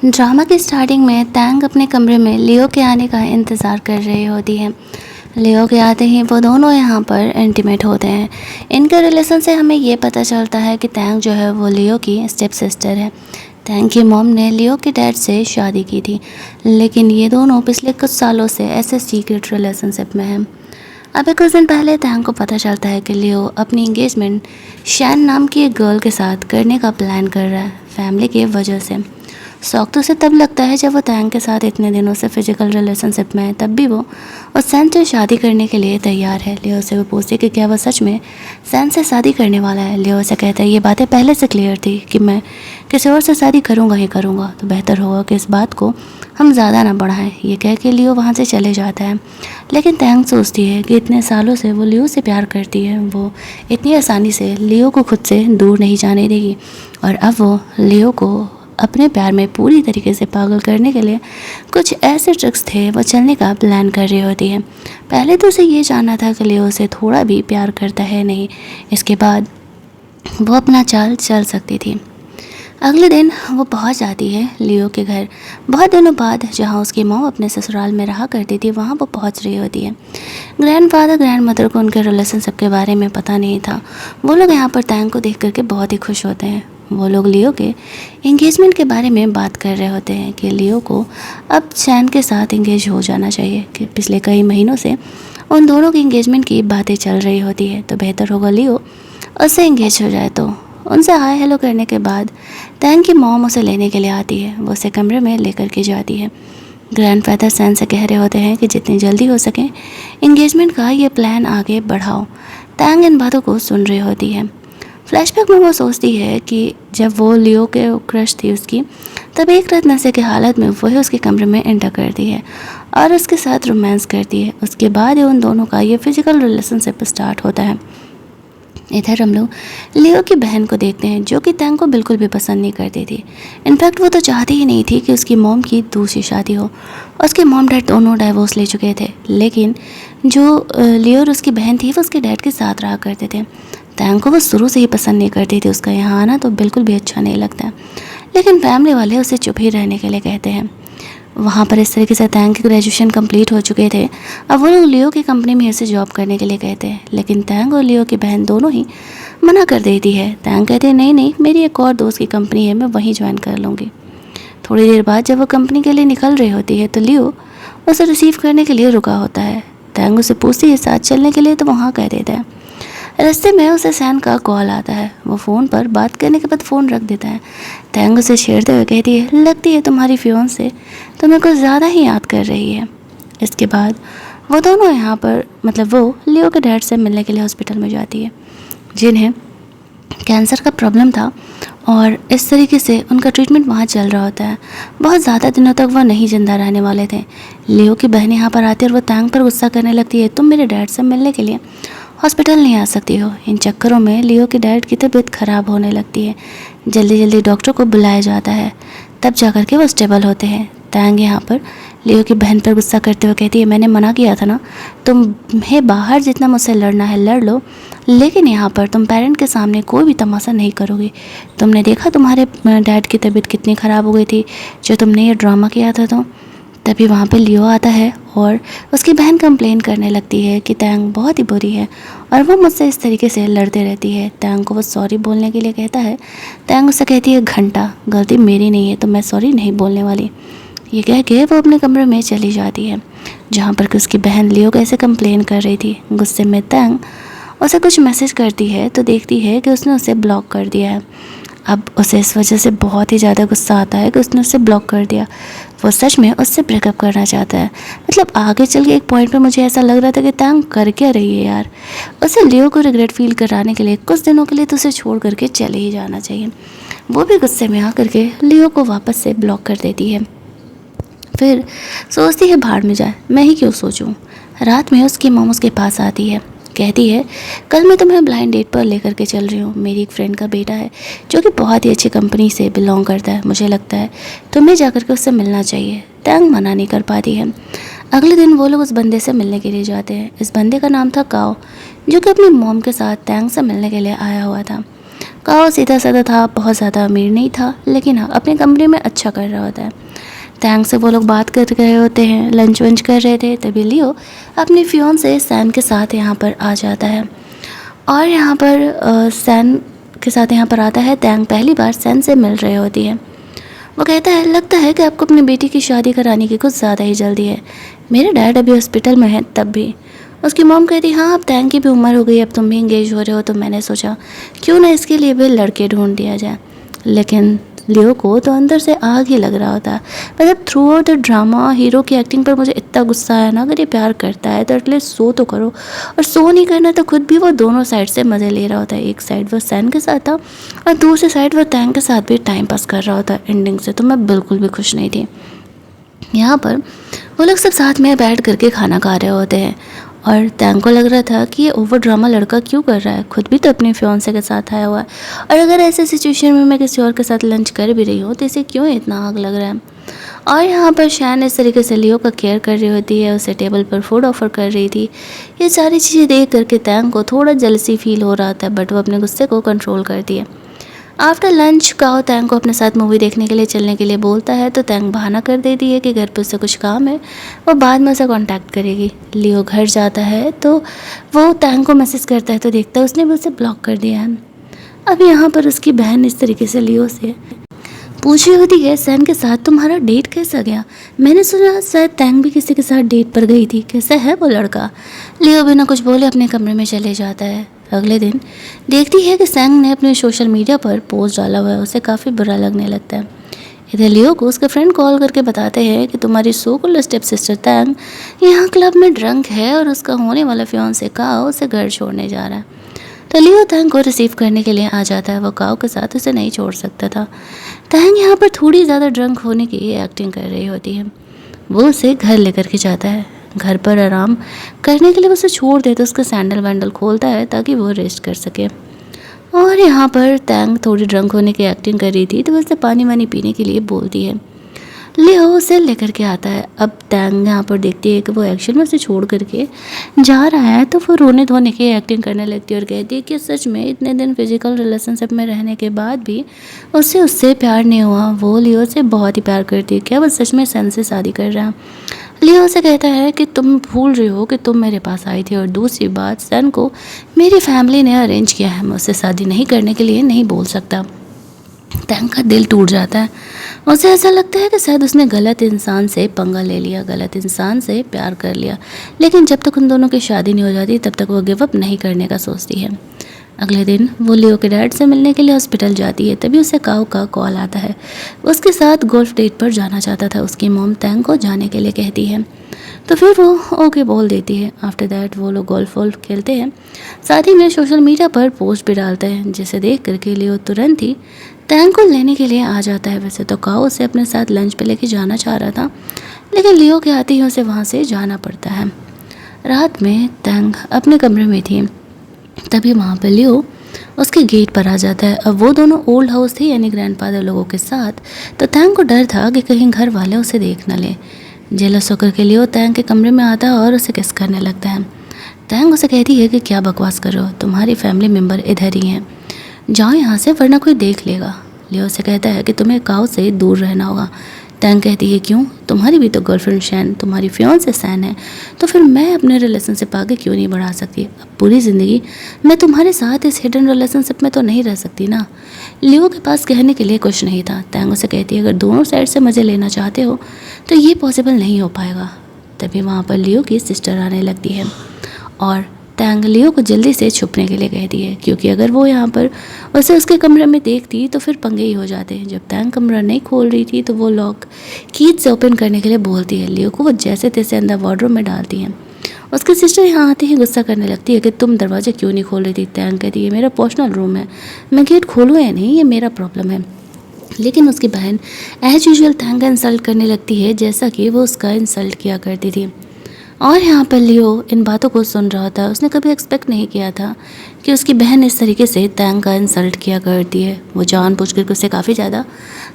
Drama की starting में तैंग अपने कमरे में लियो के आने का इंतज़ार कर रही होती है। लियो के आते ही वो दोनों यहाँ पर इंटीमेट होते हैं। इनके रिलेशन से हमें ये पता चलता है कि तैंग जो है वो लियो की स्टेप सिस्टर है। तैंग की मॉम ने लियो के डैड से शादी की थी, लेकिन ये दोनों पिछले कुछ सालों से ऐसे सीक्रेट रिलेशनशिप में हैं। अभी कुछ दिन पहले तैंग को पता चलता है कि लियो अपनी इंगेजमेंट शैन नाम की एक गर्ल के साथ करने का प्लान कर रहा है, फैमिली की वजह से। शौक तो उसे तब लगता है जब वो तैंग के साथ इतने दिनों से फिजिकल रिलेशनशिप में है, तब भी वो उस सैन से शादी करने के लिए तैयार है। लियो से वो पूछती कि क्या वो सच में सैन से शादी करने वाला है। लियो से कहता है ये बातें पहले से क्लियर थी कि मैं किसी और से शादी करूँगा ही करूँगा, तो बेहतर होगा कि इस बात को हम ज़्यादा ना बढ़ाएं। ये कह के लियो वहाँ से चले जाता है, लेकिन तैंग सोचती है कि इतने सालों से वो लियो से प्यार करती है, वो इतनी आसानी से लियो को खुद से दूर नहीं जाने देगी। और अब वो लियो को अपने प्यार में पूरी तरीके से पागल करने के लिए कुछ ऐसे ट्रिक्स थे वो चलने का प्लान कर रही होती है। पहले तो उसे ये जानना था कि लियो उसे थोड़ा भी प्यार करता है नहीं, इसके बाद वो अपना चाल चल सकती थी। अगले दिन वो पहुंच जाती है लियो के घर। बहुत दिनों बाद जहां उसकी मॉम अपने ससुराल में रहा करती थी, वहां वो पहुंच रही होती है। ग्रैंडफादर ग्रैंडमदर को उनके रिलेशनशिप के बारे में पता नहीं था। वो लोग यहाँ पर तैंग को देख करके बहुत ही खुश होते हैं। वो लोग लियो के इंगेजमेंट के बारे में बात कर रहे होते हैं कि लियो को अब शैन के साथ इंगेज हो जाना चाहिए, कि पिछले कई महीनों से उन दोनों की इंगेजमेंट की बातें चल रही होती है, तो बेहतर होगा लियो उससे इंगेज हो जाए। तो उनसे हाय हेलो करने के बाद तैंग की मॉम उसे लेने के लिए आती है। वो उसे कमरे में लेकर के जाती है। ग्रैंडफादर सैन से कह रहे होते हैं कि जितनी जल्दी हो सके इंगेजमेंट का ये प्लान आगे बढ़ाओ। तैंग इन बातों को सुन रही होती है। फ्लैशबैक में वो सोचती है कि जब वो लियो के क्रश थी उसकी, तब एक रात नशे की हालत में वही उसके कमरे में एंटर करती है और उसके साथ रोमांस करती है। उसके बाद ही उन दोनों का ये फिजिकल रिलेशनशिप स्टार्ट होता है। इधर हम लोग लियो की बहन को देखते हैं, जो कि तैंग को बिल्कुल भी पसंद नहीं करती थी। इनफैक्ट वो तो चाहती ही नहीं थी कि उसकी मॉम की दूसरी शादी हो। उसके मॉम डैड दोनों डाइवोर्स ले चुके थे, लेकिन जो लियो और उसकी बहन थी वो उसके डैड के साथ रहा करते थे। तैंग को वो शुरू से ही पसंद नहीं करती थी, उसका यहाँ आना तो बिल्कुल भी अच्छा नहीं लगता। लेकिन फैमिली वाले उसे चुप ही रहने के लिए कहते हैं। वहाँ पर इस तरीके से तैंग की ग्रेजुएशन कंप्लीट हो चुके थे। अब वो लोग लियो की कंपनी में से जॉब करने के लिए कहते हैं, लेकिन तैंग और लियो की बहन दोनों ही मना कर देती है। तैंग कहते हैं नहीं नहीं, मेरी एक और दोस्त की कंपनी है, मैं वहीं ज्वाइन कर लूँगी। थोड़ी देर बाद जब वो कंपनी के लिए निकल रही होती है तो लियो उसे रिसीव करने के लिए रुका होता है। तैंग उसे पूछती है साथ चलने के लिए, तो वहाँ कह देता है। रास्ते में उसे सैन का कॉल आता है। वो फ़ोन पर बात करने के बाद फ़ोन रख देता है। तैंग उसे छेड़ते हुए कहती है लगती है तुम्हारी फियोंसे तुम्हें कुछ ज़्यादा ही याद कर रही है। इसके बाद वो दोनों यहाँ पर वो लियो के डैड से मिलने के लिए हॉस्पिटल में जाती है, जिन्हें कैंसर का प्रॉब्लम था और इस तरीके से उनका ट्रीटमेंट वहाँ चल रहा होता है। बहुत ज़्यादा दिनों तक वह नहीं जिंदा रहने वाले थे। लियो की बहन यहाँ पर आती है और वो तैंग पर गुस्सा करने लगती है, तुम मेरे डैड से मिलने के लिए हॉस्पिटल नहीं आ सकती हो। इन चक्करों में लियो के डैड की तबीयत ख़राब होने लगती है। जल्दी जल्दी डॉक्टर को बुलाया जाता है, तब जा कर के वो स्टेबल होते हैं। तैंग यहाँ पर लियो की बहन पर गुस्सा करते हुए कहती है मैंने मना किया था ना, तुम्हें बाहर जितना मुझसे लड़ना है लड़ लो, लेकिन यहाँ पर तुम पेरेंट के सामने कोई भी तमाशा नहीं करोगी। तुमने देखा तुम्हारे डैड की तबीयत कितनी ख़राब हो गई थी जो तुमने ये ड्रामा किया था। तो तभी वहाँ पे लियो आता है और उसकी बहन कंप्लेन करने लगती है कि तैंग बहुत ही बुरी है और वो मुझसे इस तरीके से लड़ते रहती है। तैंग को वो सॉरी बोलने के लिए कहता है। तैंग उससे कहती है घंटा, गलती मेरी नहीं है तो मैं सॉरी नहीं बोलने वाली। ये कह के वो अपने कमरे में चली जाती है, जहाँ पर कि उसकी बहन लियो कैसे कंप्लेन कर रही थी। गुस्से में तैंग उसे कुछ मैसेज करती है तो देखती है कि उसने उसे ब्लॉक कर दिया है। अब उसे इस वजह से बहुत ही ज़्यादा गुस्सा आता है कि उसने उसे ब्लॉक कर दिया। वो सच में उससे ब्रेकअप करना चाहता है। आगे चल के एक पॉइंट पर मुझे ऐसा लग रहा था कि तैंग कर क्या रही है यार, उसे लियो को रिग्रेट फील कराने के लिए कुछ दिनों के लिए तो उसे छोड़ करके चले ही जाना चाहिए। वो भी गुस्से में आकर के लियो को वापस से ब्लॉक कर देती है। फिर सोचती है भाड़ में जाए, मैं ही क्यों सोचूं। रात में उसकी मॉम उसके पास आती है, कहती है कल मैं तुम्हें ब्लाइंड डेट पर लेकर के चल रही हूँ। मेरी एक फ्रेंड का बेटा है जो कि बहुत ही अच्छी कंपनी से बिलोंग करता है, मुझे लगता है तुम्हें जाकर के उससे मिलना चाहिए। तैंग मना नहीं कर पाती है। अगले दिन वो लोग उस बंदे से मिलने के लिए जाते हैं। इस बंदे का नाम था काओ, जो कि अपनी मॉम के साथ तैंग से मिलने के लिए आया हुआ था। काओ सीधा साधा था, बहुत ज़्यादा अमीर नहीं था, लेकिन हाँ अपने कमरे में अच्छा कर रहा होता है। टैंग से वो लोग बात कर रहे होते हैं, लंच वंच कर रहे थे, तभी लियो अपनी फियोंसे सैन के साथ यहाँ पर आ जाता है। और यहाँ पर सैन के साथ यहाँ पर आता है। टैंग पहली बार सैन से मिल रही होती है। वो कहता है, लगता है कि आपको अपनी बेटी की शादी कराने की कुछ ज़्यादा ही जल्दी है। मेरे डैड अभी हॉस्पिटल में हैं तब भी। उसकी मॉम कहती, हाँ अब टैंग की भी उम्र हो गई, अब तुम भी इंगेज हो रहे हो, तो मैंने सोचा क्यों ना इसके लिए भी लड़के ढूंढ दिया जाए। लेकिन लियो को तो अंदर से आग ही लग रहा होता है। मतलब through out the drama hero की एक्टिंग पर मुझे इतना गुस्सा आया ना, अगर ये प्यार करता है तो एटलीस्ट सो तो करो, और सो नहीं करना तो खुद भी वो दोनों साइड से मज़े ले रहा होता है। एक साइड वो सैन के साथ था और दूसरी साइड वो टैंग के साथ भी टाइम पास कर रहा होता है। एंडिंग से तो मैं बिल्कुल भी खुश नहीं थी। यहाँ पर वो लोग सब साथ में बैठ करके खाना खा रहे होते हैं और टैंग को लग रहा था कि ये ओवर ड्रामा लड़का क्यों कर रहा है, खुद भी तो अपने फियांसे के साथ आया हुआ है, और अगर ऐसे सिचुएशन में मैं किसी और के साथ लंच कर भी रही हूँ तो इसे क्यों इतना आग लग रहा है। और यहाँ पर शैन इस तरीके से लियो का केयर कर रही होती है, उसे टेबल पर फूड ऑफर कर रही थी। ये सारी चीज़ें देख करके टैंग को थोड़ा जलसी फील हो रहा था, बट वो अपने गुस्से को कंट्रोल करती है। आफ्टर लंच काओ टैंग को अपने साथ मूवी देखने के लिए चलने के लिए बोलता है, तो टैंग बहाना कर देती है कि घर पे उससे कुछ काम है, वो बाद में उसे कांटेक्ट करेगी। लियो घर जाता है तो वो टैंग को मैसेज करता है, तो देखता है उसने भी उसे ब्लॉक कर दिया है। अब यहाँ पर उसकी बहन इस तरीके से लियो से पूछ रही होती है, सैन के साथ तुम्हारा डेट कैसा गया? मैंने सुना शायद टैंग भी किसी के साथ डेट पर गई थी, कैसा है वो लड़का? लियो बिना कुछ बोले अपने कमरे में चले जाता है। अगले दिन देखती है कि सैंग ने अपने सोशल मीडिया पर पोस्ट डाला हुआ है, उसे काफ़ी बुरा लगने लगता है। इधर लियो को उसके फ्रेंड कॉल करके बताते हैं कि तुम्हारी so called step sister Tang यहाँ क्लब में ड्रंक है और उसका होने वाला फियांसे काओ उसे घर छोड़ने जा रहा है। तो लियो टैंग को रिसीव करने के लिए आ जाता है। वो काओ के साथ उसे नहीं छोड़ सकता था। टैंग यहाँ पर थोड़ी ज़्यादा ड्रंक होने की एक्टिंग कर रही होती है। वो उसे घर लेकर के जाता है। घर पर आराम करने के लिए उसे छोड़ देता, उसका सैंडल वैंडल खोलता है ताकि वो रेस्ट कर सके। और यहाँ पर टैंग थोड़ी ड्रंक होने की एक्टिंग कर रही थी, तो उससे पानी वानी पीने के लिए बोलती है। लियो उसे लेकर के आता है। अब टैंग यहाँ पर देखती है कि वो एक्शन में उसे छोड़ करके जा रहा है, तो वो रोने धोने की एक्टिंग करने लगती है और कहती है कि सच में इतने दिन फिजिकल रिलेशनशिप में रहने के बाद भी उससे प्यार नहीं हुआ। वो लियो से बहुत ही प्यार करती है, क्या वो सच में सैन से शादी कर रहा है? लियो से कहता है कि तुम भूल रही हो कि तुम मेरे पास आई थी, और दूसरी बात सैन को मेरी फैमिली ने अरेंज किया है, मैं उससे शादी नहीं करने के लिए नहीं बोल सकता। टैंग का दिल टूट जाता है। उसे ऐसा लगता है कि शायद उसने गलत इंसान से पंगा ले लिया, गलत इंसान से प्यार कर लिया, लेकिन जब तक उन दोनों की शादी नहीं हो जाती तब तक वो गिव अप नहीं करने का सोचती है। अगले दिन वो लियो के डैड से मिलने के लिए हॉस्पिटल जाती है, तभी उसे काओ का कॉल आता है। उसके साथ गोल्फ डेट पर जाना चाहता था। उसकी मॉम टैंग को जाने के लिए कहती है, तो फिर वो ओके बोल देती है। आफ्टर दैट वो लोग गोल्फ वोल्फ खेलते हैं, साथ ही में सोशल मीडिया पर पोस्ट भी डालते हैं, जिसे देख करके लियो तुरंत ही टैंग को लेने के लिए आ जाता है। वैसे तो काओ उसे अपने साथ लंच पे लेके जाना चाह रहा था, लेकिन लियो के आते ही उसे वहाँ से जाना पड़ता है। रात में टैंग अपने कमरे में थी, तभी वहाँ पर लियो उसके गेट पर आ जाता है। अब वो दोनों ओल्ड हाउस थे, यानी ग्रैंडफादर लोगों के साथ, तो टैंग को डर था कि कहीं घर वाले उसे देख न ले। जेलस होकर के लियो टैंग के कमरे में आता है और उसे किस करने लगता है। टैंग उसे कहती है कि क्या बकवास कर रहे हो, तुम्हारी फैमिली मेम्बर इधर ही हैं, जाओ यहाँ से वरना कोई देख लेगा। लियो से कहता है कि तुम्हें काओ से दूर रहना होगा। टैंग कहती है, क्यों? तुम्हारी भी तो गर्लफ्रेंड शैन, तुम्हारी फियांसे सैन है, तो फिर मैं अपने रिलेशनशिप आगे क्यों नहीं बढ़ा सकती? अब पूरी ज़िंदगी मैं तुम्हारे साथ इस हिडन रिलेशनशिप में तो नहीं रह सकती ना। लियो के पास कहने के लिए कुछ नहीं था। टैंग उसे कहती है, अगर दोनों साइड से मज़े लेना चाहते हो तो ये पॉसिबल नहीं हो पाएगा। तभी वहाँ पर लियो की सिस्टर आने लगती है और टैंग लियो को जल्दी से छुपने के लिए कहती है, क्योंकि अगर वो यहाँ पर उसे उसके कमरे में देखती तो फिर पंगे ही हो जाते। जब टैंग कमरा नहीं खोल रही थी तो वो लॉक कीज से ओपन करने के लिए बोलती है। लियो को वो जैसे तैसे अंदर वार्डरोब में डालती हैं। उसकी सिस्टर यहाँ आते ही गुस्सा करने लगती है कि तुम दरवाज़ा क्यों नहीं खोल रही थी। टैंग कहती है, मेरा पर्सनल रूम है, मैं गेट खोलूँ या नहीं ये मेरा प्रॉब्लम है। लेकिन उसकी बहन एज यूजुअल टैंग का इंसल्ट करने लगती है, जैसा कि वो उसका इंसल्ट किया करती थी। और यहाँ पर लियो इन बातों को सुन रहा था। उसने कभी एक्सपेक्ट नहीं किया था कि उसकी बहन इस तरीके से टैंग का इंसल्ट किया करती है। वो जानबूझ कर उससे काफ़ी ज़्यादा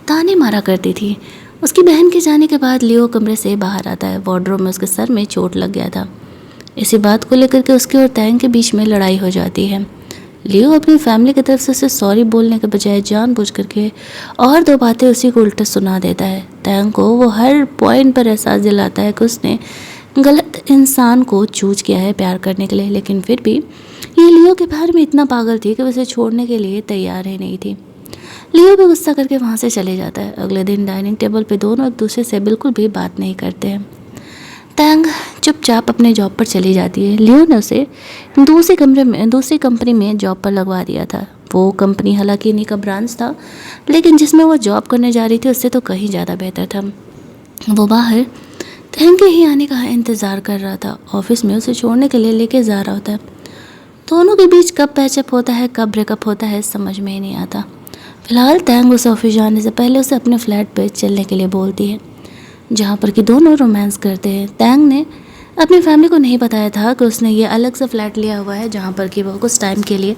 ताने मारा करती थी। उसकी बहन के जाने के बाद लियो कमरे से बाहर आता है। वार्डरोब में उसके सर में चोट लग गया था। इसी बात को लेकर के उसके और टैंग के बीच में लड़ाई हो जाती है। लियो अपनी फैमिली की तरफ से उसे सॉरी बोलने के बजाय जानबूझ करके और दो बातें उसी को उल्टा सुना देता है। तैंग को वो हर पॉइंट पर एहसास दिलाता है कि उसने गलत इंसान को चूज किया है प्यार करने के लिए, लेकिन फिर भी ये लियो के बारे में इतना पागल थी कि उसे छोड़ने के लिए तैयार ही नहीं थी। लियो भी गुस्सा करके वहाँ से चले जाता है। अगले दिन डाइनिंग टेबल पे दोनों एक दूसरे से बिल्कुल भी बात नहीं करते हैं। तैंग चुपचाप अपने जॉब पर चली जाती है। लियो ने उसे दूसरी कंपनी में जॉब पर लगवा दिया था। वो कंपनी हालांकि इन्हीं का ब्रांच था, लेकिन जिसमें वो जॉब करने जा रही थी उससे तो कहीं ज़्यादा बेहतर था। वो बाहर तैंग के ही आने का इंतज़ार कर रहा था। ऑफिस में उसे छोड़ने के लिए लेके जा रहा होता है। दोनों के बीच कब पैचअप होता है, कब ब्रेकअप होता है, समझ में ही नहीं आता। फिलहाल तैंग उसे ऑफिस जाने से पहले उसे अपने फ्लैट पे चलने के लिए बोलती है, जहाँ पर कि दोनों रोमांस करते हैं। तैंग ने अपनी फैमिली को नहीं बताया था कि उसने ये अलग सा फ्लैट लिया हुआ है जहाँ पर कि वो कुछ टाइम के लिए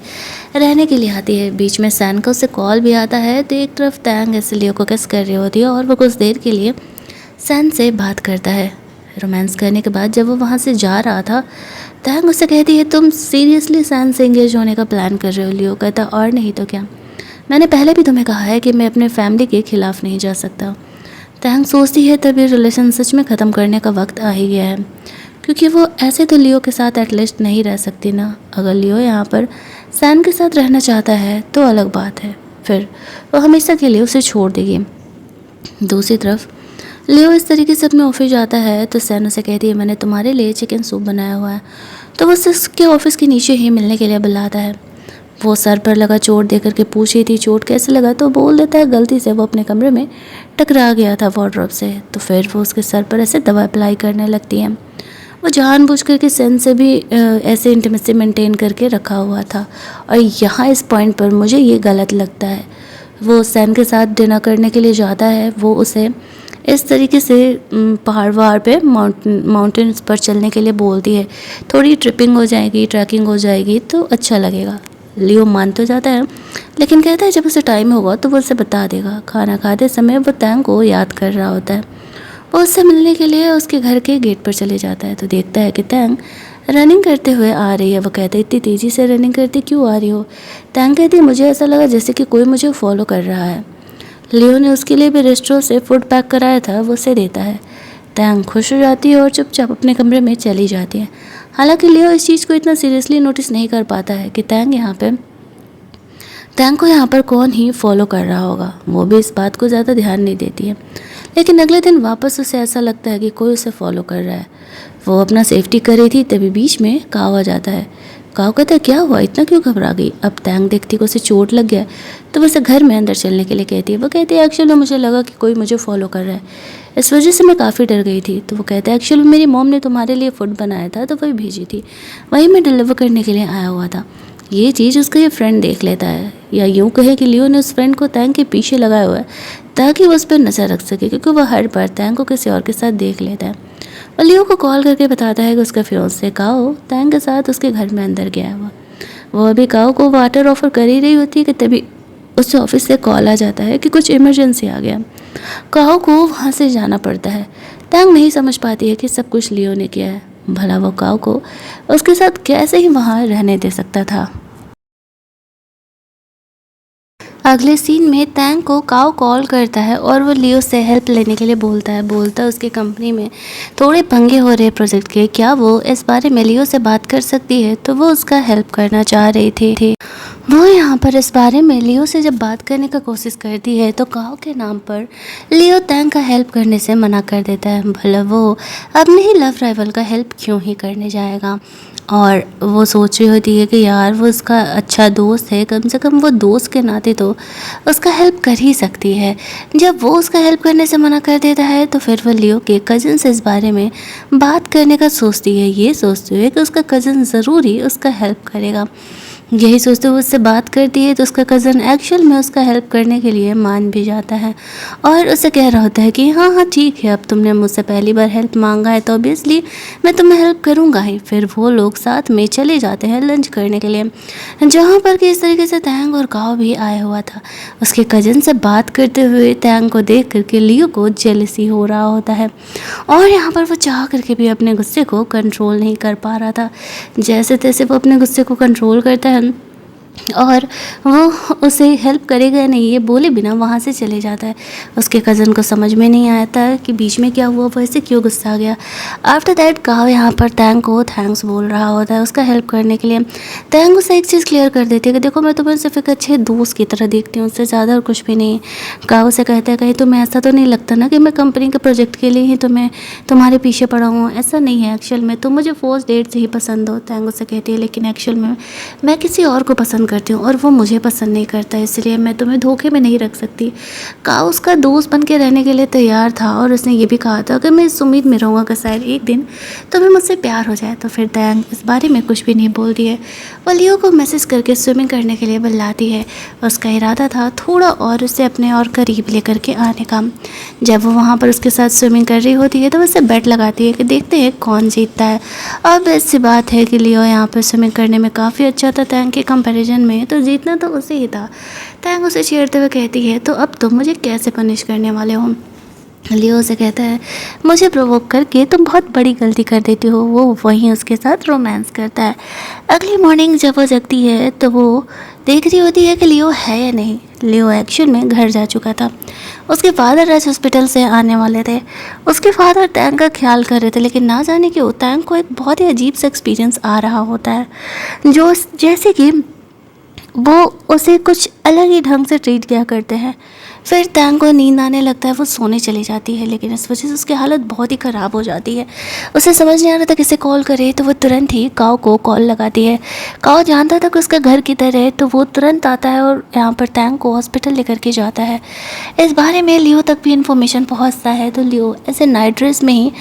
रहने के लिए आती है। बीच में सैन का उसे कॉल भी आता है, तो एक तरफ तैंग ऐसे लियो को किस कर रही होती है और वो कुछ देर के लिए सैन से बात करता है। रोमांस करने के बाद जब वो वहाँ से जा रहा था, तैंग उससे कहती है, तुम सीरियसली सैन से एंगेज होने का प्लान कर रहे हो? लियो कहता, और नहीं तो क्या, मैंने पहले भी तुम्हें कहा है कि मैं अपने फैमिली के खिलाफ नहीं जा सकता। तैंग सोचती है तब ये रिलेशन सच में ख़त्म करने का वक्त आ ही गया है, क्योंकि वो ऐसे तो लियो के साथ एटलीस्ट नहीं रह सकती ना। अगर लियो यहाँ पर सैन के साथ रहना चाहता है तो अलग बात है, फिर वो हमेशा के लिए उसे छोड़ देगी। दूसरी तरफ लियो इस तरीके से अपने ऑफिस जाता है तो सैन उसे कहती है, मैंने तुम्हारे लिए चिकन सूप बनाया हुआ है। तो वो उसके ऑफिस के नीचे ही मिलने के लिए बुलाता है। वो सर पर लगा चोट देकर के पूछ रही थी चोट कैसे लगा, तो बोल देता है गलती से वो अपने कमरे में टकरा गया था वार्डरोब से। तो फिर वो उसके सर पर ऐसे दवा अप्लाई करने लगती है। वो जानबूझ करके सैन से भी ऐसे इंटीमेसी मेंटेन करके रखा हुआ था। और यहाँ इस पॉइंट पर मुझे ये गलत लगता है। वो सैन के साथ डिनर करने के लिए जाता है, वो उसे इस तरीके से पहाड़ पे माउंटेन्स पर चलने के लिए बोलती है, थोड़ी ट्रिपिंग हो जाएगी, ट्रैकिंग हो जाएगी तो अच्छा लगेगा। लियो मान तो जाता है, लेकिन कहता है जब उसे टाइम होगा तो वो उसे बता देगा। खाना खाते समय वो तैंग को याद कर रहा होता है। वो उससे मिलने के लिए उसके घर के गेट पर चले जाता है तो देखता है कि तैंग रनिंग करते हुए आ रही है। वो कहते इतनी तेज़ी से रनिंग करती क्यों आ रही हो? तैंग कहती है, मुझे ऐसा लगा जैसे कि कोई मुझे फॉलो कर रहा है। लियो ने उसके लिए भी रेस्टोरेंट से फूड पैक कराया था, वो उसे देता है। तैंग खुश हो जाती है और चुपचाप अपने कमरे में चली जाती है। हालांकि लियो इस चीज़ को इतना सीरियसली नोटिस नहीं कर पाता है कि तैंग को यहाँ पर कौन ही फॉलो कर रहा होगा। वो भी इस बात को ज़्यादा ध्यान नहीं देती है। लेकिन अगले दिन वापस उसे ऐसा लगता है कि कोई उसे फॉलो कर रहा है। वो अपना सेफ्टी कर रही थी, तभी बीच में काव आ जाता है। काव कहता है, क्या हुआ, इतना क्यों घबरा गई? अब तैंग देखती को उसे चोट लग गया तो वो उसे घर में अंदर चलने के लिए कहती है। वो कहती है, एक्चुअली मुझे लगा कि कोई मुझे फॉलो कर रहा है, इस वजह से मैं काफ़ी डर गई थी। तो वो कहता है, एक्चुअली मेरी मॉम ने तुम्हारे लिए फ़ुड बनाया था तो वही भेजी थी, वही मैं डिलीवर करने के लिए आया हुआ था। ये चीज़ उसका ये फ्रेंड देख लेता है, या यूँ कहे कि लियो ने उस फ्रेंड को तैंग के पीछे लगाया हुआ है ताकि वो उस पर नज़र रख सके, क्योंकि वह हर बार तैंग को किसी और के साथ देख लेता है। और लियो को कॉल करके बताता है कि उसका फियांसे काओ तैंग के साथ उसके घर में अंदर गया है। वो अभी काओ को वाटर ऑफर कर ही रही होती है कि तभी उससे ऑफिस से कॉल आ जाता है कि कुछ इमरजेंसी आ गया। काओ को वहाँ से जाना पड़ता है। तैंग नहीं समझ पाती है कि सब कुछ लियो ने किया है। भला वो काओ को उसके साथ कैसे ही वहाँ रहने दे सकता था। अगले सीन में तैंग को काओ कॉल करता है और वो लियो से हेल्प लेने के लिए बोलता है उसकी कंपनी में थोड़े पंगे हो रहे प्रोजेक्ट के, क्या वो इस बारे में लियो से बात कर सकती है। तो वो उसका हेल्प करना चाह रही थी। वो यहाँ पर इस बारे में लियो से जब बात करने का कोशिश करती है तो काओ के नाम पर लियो तैंग का हेल्प करने से मना कर देता है। भला वो अपने ही लव राइवल का हेल्प क्यों ही करने जाएगा। और वो सोच रही होती है कि यार वो उसका अच्छा दोस्त है, कम से कम वो दोस्त के नाते तो उसका हेल्प कर ही सकती है। जब वो उसका हेल्प करने से मना कर देता है तो फिर वो लियो के कज़न से इस बारे में बात करने का सोचती है, ये सोचती है कि उसका कज़न ज़रूर ही उसका हेल्प करेगा। यही सोचते हुए उससे बात करती है तो उसका कज़न एक्चुअल में उसका हेल्प करने के लिए मान भी जाता है और उसे कह रहा होता है कि हाँ हाँ ठीक है, अब तुमने मुझसे पहली बार हेल्प मांगा है तो ऑब्वियसली मैं तुम्हें हेल्प करूँगा ही। फिर वो लोग साथ में चले जाते हैं लंच करने के लिए, जहाँ पर कि इस तरीके से तैंग और काओ भी आया हुआ था। उसके कज़न से बात करते हुए तैंग को देख करके लियो को जेलसी हो रहा होता है और यहाँ पर वो चाह करके भी अपने गुस्से को कंट्रोल नहीं कर पा रहा था। जैसे तैसे वो अपने गुस्से को कंट्रोल करता है और वो उसे हेल्प करेगा या नहीं ये बोले बिना वहाँ से चले जाता है। उसके कज़न को समझ में नहीं आता है कि बीच में क्या हुआ, वैसे क्यों गुस्सा आ गया। आफ्टर दैट काव यहाँ पर तैंग को थैंक्स बोल रहा होता है उसका हेल्प करने के लिए। तैंग उसे एक चीज़ क्लियर कर देती है कि देखो मैं तुम्हें सिर्फ एक अच्छे दोस्त की तरह देखती हूँ, उससे ज़्यादा और कुछ भी नहीं। काव उसे कहता है कहीं तुम्हें ऐसा तो नहीं लगता ना कि मैं कंपनी के प्रोजेक्ट के लिए ही तुम्हारे पीछे पड़ा हूँ। ऐसा नहीं है, एक्चुअल में तुम मुझे फर्स्ट डेट से ही पसंद हो। तैंग उसे कहती है लेकिन एक्चुअल में मैं किसी और को पसंद करती हूँ और वो मुझे पसंद नहीं करता, इसलिए मैं तुम्हें धोखे में नहीं रख सकती। काव उसका दोस्त बन के रहने के लिए तैयार था और उसने ये भी कहा था कि मैं इस उम्मीद में रहूँगा कि शायद एक दिन तुम्हें मुझसे प्यार हो जाए। तो फिर तैंग इस बारे में कुछ भी नहीं बोलती है। वो लियो को मैसेज करके स्विमिंग करने के लिए बुलाती है। उसका इरादा था थोड़ा और उसे अपने और करीब लेकर के आने का। जब वो वहाँ पर उसके साथ स्विमिंग कर रही होती है तो उसे बेट लगाती है कि देखते हैं कौन जीतता है। अब ऐसी बात है कि लियो यहाँ पर स्विमिंग करने में काफ़ी अच्छा था तैंग के कंपैरिजन में, तो जीतना तो उसे ही था। तैंग उसे छेड़ते हुए कहती है तो अब तुम मुझे कैसे पनिश करने वाले हो। लियो से कहता है मुझे प्रोवोक करके तुम बहुत बड़ी गलती कर देती हो। वो वहीं उसके साथ रोमांस करता है। अगली मॉर्निंग जब वो जगती है तो वो देख रही होती है कि लियो है या नहीं। लियो एक्शन में घर जा चुका था। उसके फादर आज हॉस्पिटल से आने वाले थे। उसके फादर तैंग का ख्याल कर रहे थे, लेकिन ना जाने क्यों तैंग को एक बहुत ही अजीब सा एक्सपीरियंस आ रहा होता है, जो जैसे कि वो उसे कुछ अलग ही ढंग से ट्रीट किया करते हैं। फिर तैंग को नींद आने लगता है, वो सोने चली जाती है, लेकिन इस वजह से उसकी हालत बहुत ही ख़राब हो जाती है। उसे समझ नहीं आ रहा था किसे कॉल करे, तो वो तुरंत ही काव को कॉल लगाती है। काव जानता था कि उसका घर किधर है, तो वो तुरंत आता है और यहाँ पर तैंग को हॉस्पिटल लेकर के जाता है। इस बारे में लियो तक भी इन्फॉर्मेशन पहुँचता है, तो लियो ऐसे नाइट ड्रेस में ही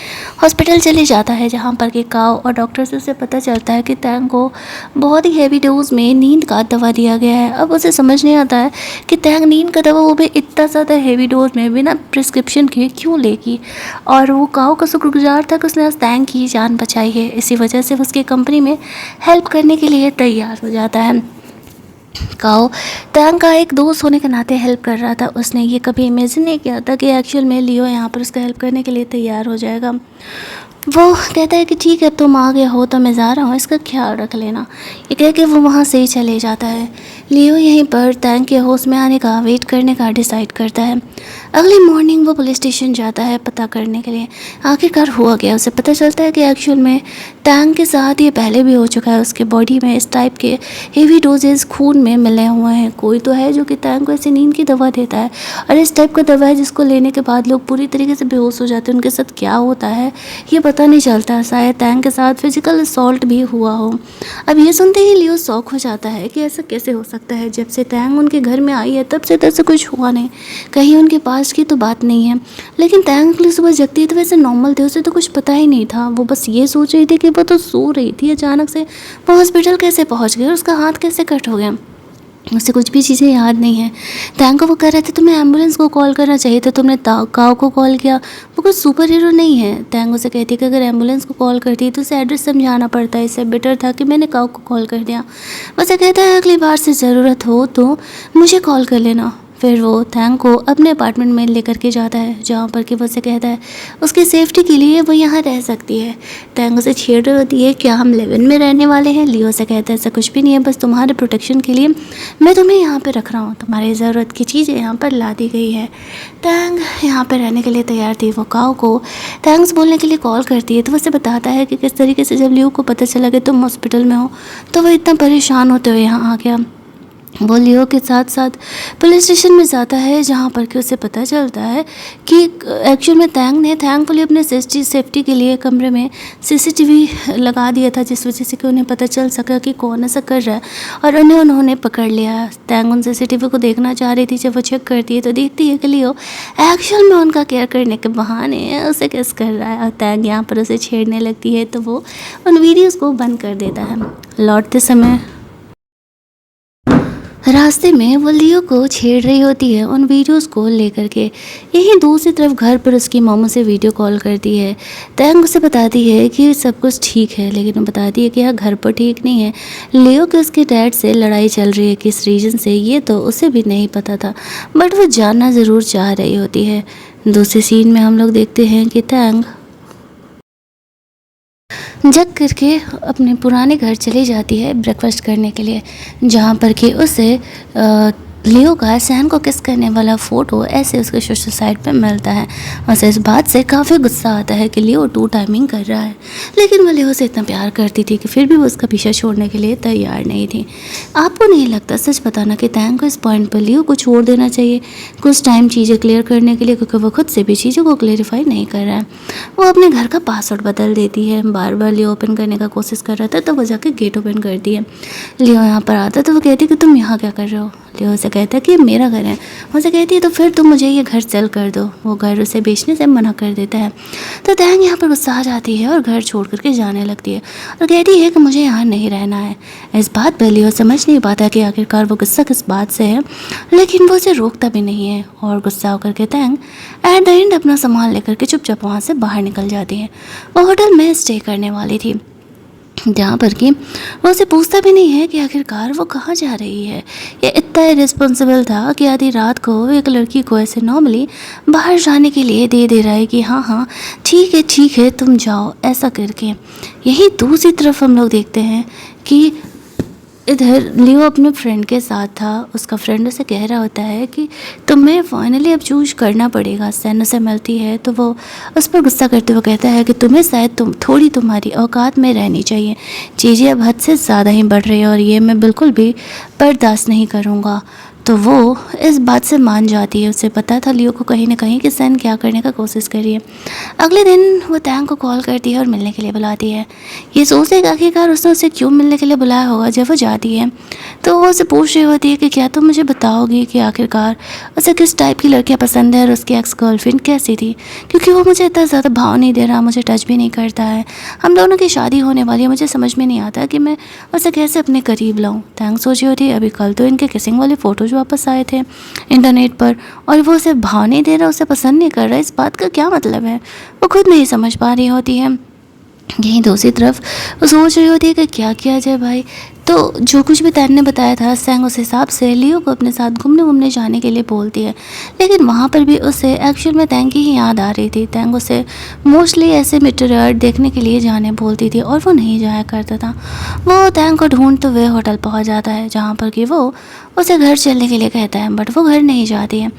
हॉस्पिटल चले जाता है, जहाँ पर कि काव और डॉक्टर से उसे पता चलता है कि तैंग को बहुत ही हैवी डोज में नींद का दवा दिया गया है। अब उसे समझ नहीं आता है कि तैंग नींद का दवा वो भी इतना ज़्यादा हैवी डोज में बिना प्रिस्क्रिप्शन के क्यों लेगी, और वो काव का शुक्रगुजार था कि उसने आज तैंग की जान बचाई है। इसी वजह से उसकी कंपनी में हेल्प करने के लिए तैयार हो जाता है। काव तैंग का एक दोस्त होने के नाते हेल्प कर रहा था। उसने ये कभी इमेजिन नहीं किया था कि एक्चुअल में लियो यहाँ पर उसका हेल्प करने के लिए तैयार हो जाएगा। वो कहता है कि ठीक है तुम आ गए हो तो मैं जा रहा हूँ, इसका ख्याल रख लेना। ये कह के वो वहाँ से ही चले जाता है। लियो यहीं पर तैंग के होश में आने का वेट करने का डिसाइड करता है। अगली मॉर्निंग वो पुलिस स्टेशन जाता है पता करने के लिए आखिरकार हुआ गया। उसे पता चलता है कि एक्चुअल में तैंग के साथ ये पहले भी हो चुका है। उसके बॉडी में इस टाइप के हेवी डोजेस खून में मिले हुए हैं। कोई तो है जो कि तैंग को ऐसी नींद की दवा देता है, और इस टाइप का दवा है जिसको लेने के बाद लोग पूरी तरीके से बेहोश हो जाते हैं। उनके साथ क्या होता है ये पता नहीं चलता। शायद तैंग के साथ फिजिकल असॉल्ट भी हुआ हो। अब ये सुनते ही लियो शॉक हो जाता है कि ऐसा कैसे हो सकता है। जब से तैंग उनके घर में आई है तब से तो ऐसा कुछ हुआ नहीं, कहीं उनके पास की तो बात नहीं है। लेकिन तैंग अगली सुबह जगती तो वैसे नॉर्मल थे, उसे तो कुछ पता ही नहीं था। वो बस ये सोच रही थी कि वो तो सो रही थी, अचानक से वो हॉस्पिटल कैसे पहुंच गई और उसका हाथ कैसे कट हो गया। उसे कुछ भी चीज़ें याद नहीं है। तैंग को वो कह रहे थे तुम्हें एम्बुलेंस को कॉल करना चाहिए था, तुमने काव को कॉल किया। वो कोई सुपर हीरो नहीं है। तैंग उसे कहती है कि अगर एम्बुलेंस को कॉल करती तो उसे एड्रेस समझाना पड़ता है, इससे बेटर था कि मैंने काव को कॉल कर दिया। उसे कहता है अगली बार से ज़रूरत हो तो मुझे कॉल कर लेना। फिर वो तैंग को अपने अपार्टमेंट में लेकर के जाता है, जहाँ पर कि वो उसे कहता है उसकी सेफ्टी के लिए वो यहाँ रह सकती है। तैंग उसे छेड़ रही होती है क्या हम लिव इन में रहने वाले हैं। लियो से कहता है ऐसा कुछ भी नहीं है, बस तुम्हारे प्रोटेक्शन के लिए मैं तुम्हें यहाँ पे रख रहा हूँ, तुम्हारी ज़रूरत की चीज़ें यहाँ पर ला दी गई है। तैंग यहाँ पर रहने के लिए तैयार थी। वो काव को थैंक्स बोलने के लिए कॉल करती है, तो उसे बताता है कि किस तरीके से जब लियो को पता चला कि तुम हॉस्पिटल में हो तो वो इतना परेशान होते हुए यहाँ आ गया। वो लियो के साथ साथ पुलिस स्टेशन में जाता है, जहाँ पर कि उसे पता चलता है कि एक्चुअल में तैंग को लिए अपने सेफ्टी के लिए कमरे में सीसीटीवी लगा दिया था, जिस वजह से कि उन्हें पता चल सका कि कौन ऐसा कर रहा है, और उन्होंने पकड़ लिया। तैंग उन सीसीटीवी को देखना चाह रही थी। जब वो चेक करती है तो देखती है कि लियो एक्चुअल में उनका केयर करने के बहाने उसे किस कर रहा है, और तैंग यहाँ पर उसे छेड़ने लगती है, तो वो उन वीडियोज़ को बंद कर देता है। लौटते समय रास्ते में वो लियो को छेड़ रही होती है उन वीडियोस को लेकर के। यहीं दूसरी तरफ घर पर उसकी मोमो से वीडियो कॉल करती है। तैंग उसे बताती है कि सब कुछ ठीक है, लेकिन वो बताती है कि यहाँ घर पर ठीक नहीं है। लियो के उसके डैड से लड़ाई चल रही है, किस रीज़न से ये तो उसे भी नहीं पता था, बट वो जानना ज़रूर चाह रही होती है। दूसरे सीन में हम लोग देखते हैं कि जग करके अपने पुराने घर चली जाती है ब्रेकफास्ट करने के लिए, जहाँ पर कि उसे लियो का सैन को किस करने वाला फ़ोटो ऐसे उसके सोशल साइट पे मिलता है। उसे इस बात से काफ़ी गुस्सा आता है कि लियो टू टाइमिंग कर रहा है, लेकिन वो लियो से इतना प्यार करती थी कि फिर भी वो उसका पीछा छोड़ने के लिए तैयार नहीं थी। आपको नहीं लगता, सच बताना, कि तैंग को इस पॉइंट पर लियो को छोड़ देना चाहिए कुछ टाइम चीज़ें क्लियर करने के लिए, क्योंकि वो खुद से भी चीज़ों को क्लेरिफाई नहीं कर रहा है। वो अपने घर का पासवर्ड बदल देती है, बार बार लियो ओपन करने का कोशिश कर रहा था तो वो जाके गेट ओपन करती है। लियो यहाँ पर आता तो वो कहती कि तुम यहाँ क्या कर रहे हो। लियो से कहता है कि मेरा घर है। उसे कहती है तो फिर तुम मुझे ये घर सेल कर दो। वो घर उसे बेचने से मना कर देता है। तो तैंग यहाँ पर गुस्सा आ जाती है और घर छोड़ करके जाने लगती है और कहती है कि मुझे यहाँ नहीं रहना है। इस बात पर लियो समझ नहीं पाता कि आखिरकार वो गुस्सा किस बात से है, लेकिन वो उसे रोकता भी नहीं है और गुस्सा होकर के तैंग एट द एंड अपना सामान लेकर के चुपचाप वहाँ से बाहर निकल जाती है। वो होटल में स्टे करने वाली थी, जहाँ पर कि वो उसे पूछता भी नहीं है कि आखिरकार वो कहाँ जा रही है। ये इतना इरेस्पॉन्सिबल था कि आधी रात को एक लड़की को ऐसे नॉर्मली बाहर जाने के लिए दे रहा है कि हाँ ठीक है तुम जाओ, ऐसा करके। यही दूसरी तरफ हम लोग देखते हैं कि इधर लियो अपने फ्रेंड के साथ था। उसका फ्रेंड उसे कह रहा होता है कि तुम्हें फाइनली अब चूज करना पड़ेगा। सैन उसे मिलती है तो वो उस पर गुस्सा करते हुए कहता है कि तुम्हें शायद तुम्हारी औकात में रहनी चाहिए। चीज़ें अब हद से ज़्यादा ही बढ़ रही है और ये मैं बिल्कुल भी बर्दाश्त नहीं करूँगा। तो वो इस बात से मान जाती है। उसे पता था लियो को कहीं ना कहीं कि सैन क्या करने का कोशिश कर रही है। अगले दिन वो तैंग को कॉल करती है और मिलने के लिए बुलाती है। ये सोचते कि आखिरकार उसने उसे क्यों मिलने के लिए बुलाया होगा। जब वो जाती है तो वो उसे पूछ रही होती है कि क्या तुम मुझे बताओगी कि आखिरकार उसे किस टाइप की लड़कियाँ पसंद है और उसकी एक्स गर्लफ्रेंड कैसी थी, क्योंकि वो मुझे इतना ज़्यादा भाव नहीं दे रहा, मुझे टच भी नहीं करता है। हम दोनों की शादी होने वाली है, मुझे समझ में नहीं आता कि मैं उसे कैसे अपने करीब लाऊं। थैंक्स सोची होती है अभी कल तो इनके किसिंग वाले फ़ोटोज वापस आए थे इंटरनेट पर और वो उसे भाव नहीं दे रहा, उसे पसंद नहीं कर रहा। इस बात का क्या मतलब है, वो खुद नहीं समझ पा रही होती है। यहीं दूसरी तरफ वो सोच रही होती है कि क्या किया जाए भाई। तो जो कुछ भी तैन ने बताया था सैंग उस हिसाब से लियो को अपने साथ घूमने जाने के लिए बोलती है, लेकिन वहाँ पर भी उसे एक्चुअल में तैंग की ही याद आ रही थी। तैंग उसे मोस्टली ऐसे मीटेरियल देखने के लिए जाने बोलती थी और वो नहीं जाया करता था। वो तैंग को ढूंढते हुए होटल पहुँच जाता है, जहाँ पर कि वो उसे घर चलने के लिए कहता है, बट वो घर नहीं जाती है।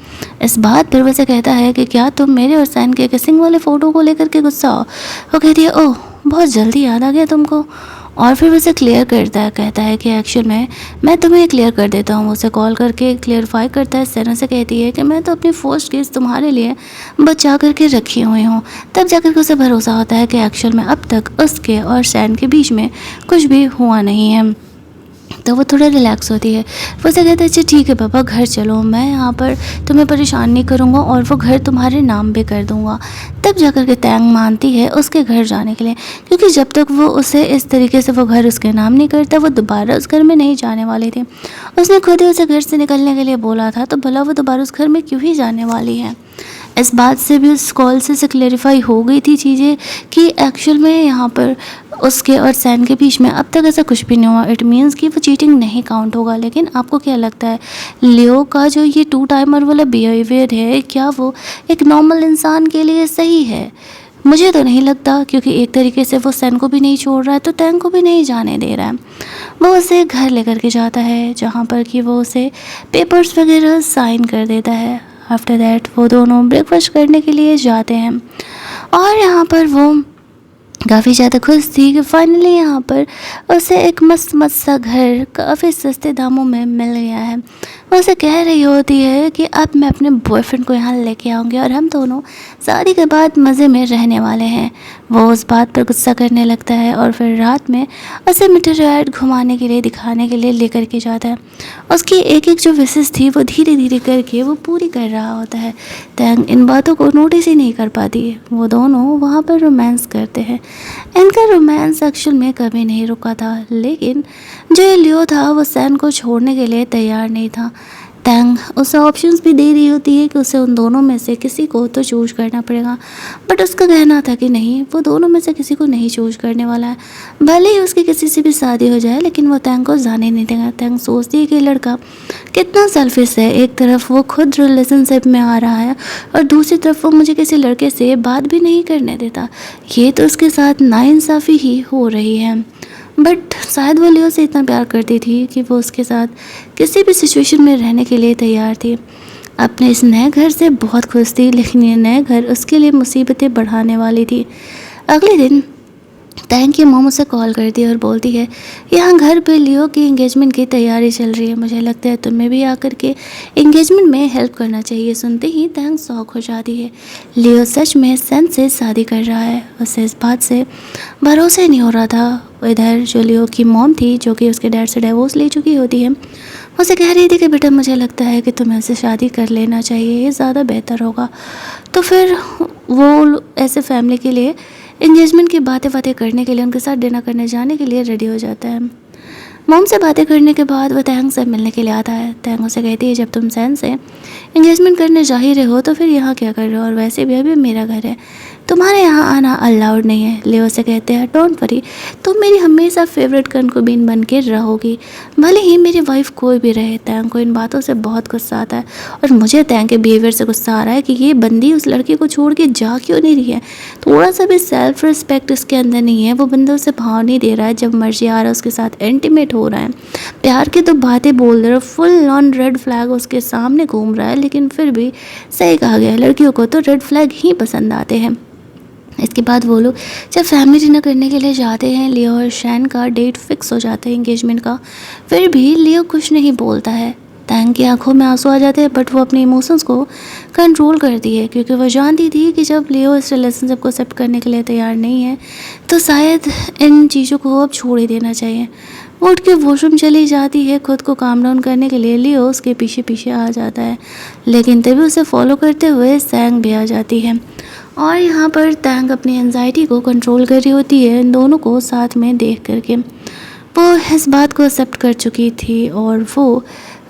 इस बात पर वैसे कहता है कि क्या तुम मेरे और सैन के किसिंग वाले फ़ोटो को लेकर के गुस्सा हो। वो कहती है ओह बहुत जल्दी याद आ गया तुमको। और फिर उसे क्लियर करता है, कहता है कि एक्चुअल में मैं तुम्हें क्लियर कर देता हूँ। उसे कॉल करके क्लियरफाई करता है। सैन से कहती है कि मैं तो अपनी फर्स्ट केस तुम्हारे लिए बचा करके रखी हुई हूँ। तब जाकर के उसे भरोसा होता है कि एक्चुअल में अब तक उसके और सैन के बीच में कुछ भी हुआ नहीं है। तो वो थोड़ा रिलैक्स होती है। वो उसे कहता है अच्छा ठीक है पापा घर चलो, मैं यहाँ पर तुम्हें परेशान नहीं करूँगा और वो घर तुम्हारे नाम पे कर दूँगा। तब जाकर के तैंग मानती है उसके घर जाने के लिए, क्योंकि जब तक वो उसे इस तरीके से वो घर उसके नाम नहीं करता वो दोबारा उस घर में नहीं जाने वाली थी। उसने खुद ही उसे घर से निकलने के लिए बोला था, तो भला वो दोबारा उस घर में क्यों ही जाने वाली है। इस बात से भी उस कॉल से क्लेरिफाई हो गई थी चीज़ें कि एक्चुअल में यहाँ पर उसके और सैन के बीच में अब तक ऐसा कुछ भी नहीं हुआ। इट मीन्स कि वो चीटिंग नहीं काउंट होगा। लेकिन आपको क्या लगता है लियो का जो ये टू टाइमर वाला बिहेवियर है, क्या वो एक नॉर्मल इंसान के लिए सही है? मुझे तो नहीं लगता, क्योंकि एक तरीके से वो सैन को भी नहीं छोड़ रहा है तो तैंग को भी नहीं जाने दे रहा है। वो उसे घर लेकर के जाता है, जहाँ पर कि वो उसे पेपर्स वगैरह साइन कर देता है। आफ्टर दैट वो दोनों ब्रेकफास्ट करने के लिए जाते हैं और यहाँ पर वो काफ़ी ज़्यादा खुश थी कि फाइनली यहाँ पर उसे एक मस्त सा घर काफ़ी सस्ते दामों में मिल गया है। वो उसे कह रही होती है कि अब मैं अपने बॉयफ्रेंड को यहाँ लेके आऊँगी और हम दोनों शादी के बाद मज़े में रहने वाले हैं। वो उस बात पर गुस्सा करने लगता है और फिर रात में उसे मीटेरियल घुमाने के लिए दिखाने के लिए लेकर के जाता है। उसकी एक जो विशेष थी वो धीरे धीरे करके वो पूरी कर रहा होता है। तैंग इन बातों को नोटिस ही नहीं कर पाती है। वो दोनों वहाँ पर रोमांस करते हैं। इनका रोमांस एक्चुअल में कभी नहीं रुका था, लेकिन जो लियो था वो सैन को छोड़ने के लिए तैयार नहीं था। तैंग उसे ऑप्शंस भी दे रही होती है कि उसे उन दोनों में से किसी को तो चूज करना पड़ेगा, बट उसका कहना था कि नहीं, वो दोनों में से किसी को नहीं चूज करने वाला है। भले ही उसकी किसी से भी शादी हो जाए, लेकिन वो तैंग को जाने नहीं देगा। तैंग सोचती है कि लड़का कितना सेल्फिश है। एक तरफ वो खुद रिलेशनशिप में आ रहा है और दूसरी तरफ वो मुझे किसी लड़के से बात भी नहीं करने देता। ये तो उसके साथ नाइंसाफ़ी ही हो रही है। बट शायद वो लियो से इतना प्यार करती थी कि वो उसके साथ किसी भी सिचुएशन में रहने के लिए तैयार थी। अपने इस नए घर से बहुत खुश थी, लेकिन ये नए घर उसके लिए मुसीबतें बढ़ाने वाली थी। अगले दिन तैंग की मॉम उसे कॉल करती है और बोलती है, यहाँ घर पे लियो की एंगेजमेंट की तैयारी चल रही है, मुझे लगता है तुम्हें भी आकर के एंगेजमेंट में हेल्प करना चाहिए। सुनते ही तैंग शॉक हो जाती है। लियो सच में सेन से शादी कर रहा है। उसे इस बात से भरोसा ही नहीं हो रहा था। इधर जो लियो की मॉम थी, जो कि उसके डैड से डिवोर्स ले चुकी होती है, उसे कह रही थी कि बेटा मुझे लगता है कि तुम्हें उससे शादी कर लेना चाहिए, ये ज़्यादा बेहतर होगा। तो फिर वो ऐसे फैमिली के लिए एंगेजमेंट की बातें करने के लिए, उनके साथ डिनर करने जाने के लिए रेडी हो जाता है। मॉम से बातें करने के बाद वो तैंग से मिलने के लिए आता है। तैंग उसे कहती है, जब तुम सैन से एंगेजमेंट करने जा ही रहे हो तो फिर यहाँ क्या कर रहे हो, और वैसे भी अभी मेरा घर है, तुम्हारे यहाँ आना अलाउड नहीं है। लियो से कहते हैं, डोंट वरी, तुम मेरी हमेशा फेवरेट कंकुबिन बन के रहोगी, भले ही मेरी वाइफ कोई भी रहे। तैंग को इन बातों से बहुत गुस्सा आता है और मुझे तैंग के बिहेवियर से गुस्सा आ रहा है कि ये बंदी उस लड़की को छोड़ के जा क्यों नहीं रही है। थोड़ा सा भी सेल्फ रिस्पेक्ट इसके अंदर नहीं है। वो बंदा उसे भाव नहीं दे रहा है, जब मर्जी आ रहा है उसके साथ इंटीमेट हो रहा है, प्यार की तो बातें बोल रहा है, फुल ऑन रेड फ्लैग उसके सामने घूम रहा है। लेकिन फिर भी सही कहा गया, लड़कियों को तो रेड फ्लैग ही पसंद आते हैं। इसके बाद वो लोग जब फैमिली डिनर करने के लिए जाते हैं, लियो और शैन का डेट फिक्स हो जाता है एंगेजमेंट का। फिर भी लियो कुछ नहीं बोलता है। तैंग की आंखों में आंसू आ जाते हैं, बट वो अपने इमोशंस को कंट्रोल करती है, क्योंकि वो जानती थी कि जब लियो इस रिलेशनशिप को एक्सेप्ट करने के लिए तैयार नहीं है तो शायद इन चीज़ों को अब छोड़ ही देना चाहिए। वो उठ के वॉशरूम चली जाती है खुद को काम डाउन करने के लिए। लियो उसके पीछे पीछे आ जाता है, लेकिन तभी उसे फॉलो करते हुए सैंग भी आ जाती है। और यहाँ पर तैंग अपनी एंजाइटी को कंट्रोल कर रही होती है इन दोनों को साथ में देख करके। वो इस बात को एक्सेप्ट कर चुकी थी और वो